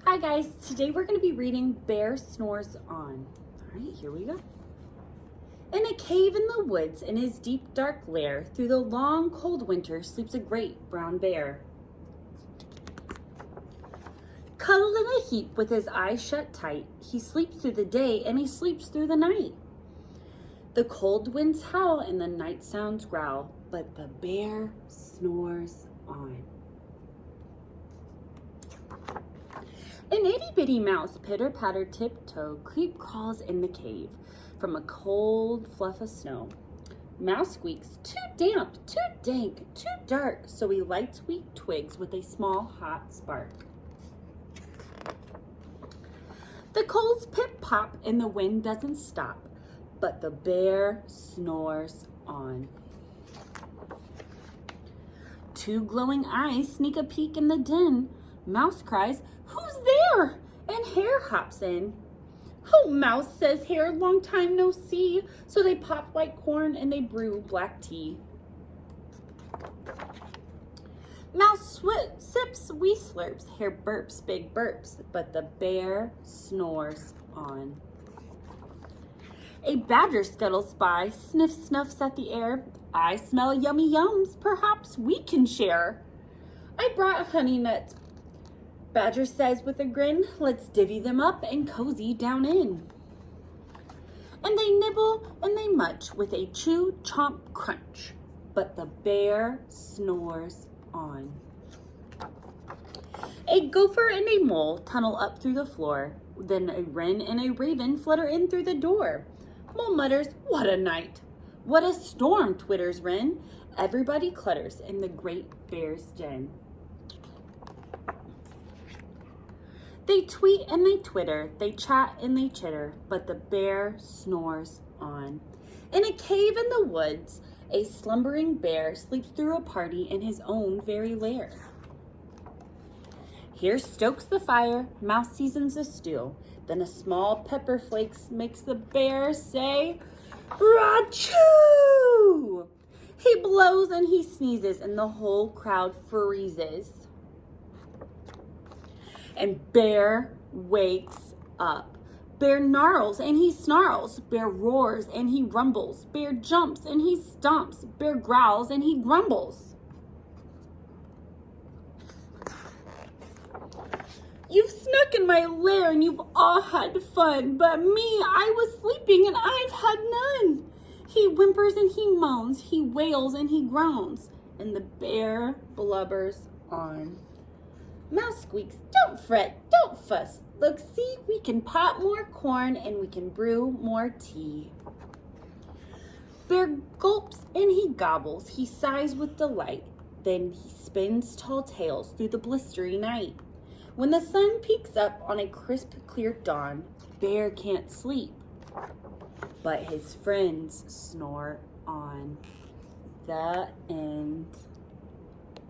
Hi guys, today we're going to be reading Bear Snores On. Alright, here we go. In a cave in the woods, in his deep dark lair, through the long cold winter sleeps a great brown bear. Cuddled in a heap with his eyes shut tight, he sleeps through the day and he sleeps through the night. The cold winds howl and the night sounds growl, but the bear snores on. An itty-bitty mouse, pitter-patter, tiptoe, creep-crawls in the cave from a cold fluff of snow. Mouse squeaks, too damp, too dank, too dark, so he lights weak twigs with a small hot spark. The coals pip-pop and the wind doesn't stop, but the bear snores on. Two glowing eyes sneak a peek in the den. Mouse cries, "Who's there?" And Hare hops in. "Oh, Mouse," says Hare, "long time no see." So they pop white corn and they brew black tea. Mouse sips, wee slurps, Hare burps, big burps, but the bear snores on. A badger scuttles by, snuffs at the air. "I smell yummy yums, perhaps we can share." "I brought honey nuts," Badger says with a grin. "Let's divvy them up and cozy down in." And they nibble and they munch with a chew, chomp, crunch, but the bear snores on. A gopher and a mole tunnel up through the floor. Then a wren and a raven flutter in through the door. Mole mutters, "What a night!" "What a storm!" twitters wren. Everybody clutters in the great bear's den. They tweet and they twitter, they chat and they chitter, but the bear snores on. In a cave in the woods, a slumbering bear sleeps through a party in his own very lair. Here stokes the fire, Mouse seasons a stew, then a small pepper flakes makes the bear say, "Rachoo!" He blows and he sneezes and the whole crowd freezes. And Bear wakes up. Bear gnarls and he snarls. Bear roars and he rumbles. Bear jumps and he stomps. Bear growls and he grumbles. "You've snuck in my lair and you've all had fun, but me, I was sleeping and I've had none." He whimpers and he moans. He wails and he groans. And the bear blubbers on. Mouse squeaks, "Don't fret, don't fuss. Look, see, we can pot more corn and we can brew more tea." Bear gulps and he gobbles. He sighs with delight. Then he spins tall tales through the blistery night. When the sun peeks up on a crisp, clear dawn, Bear can't sleep, but his friends snore on. The end.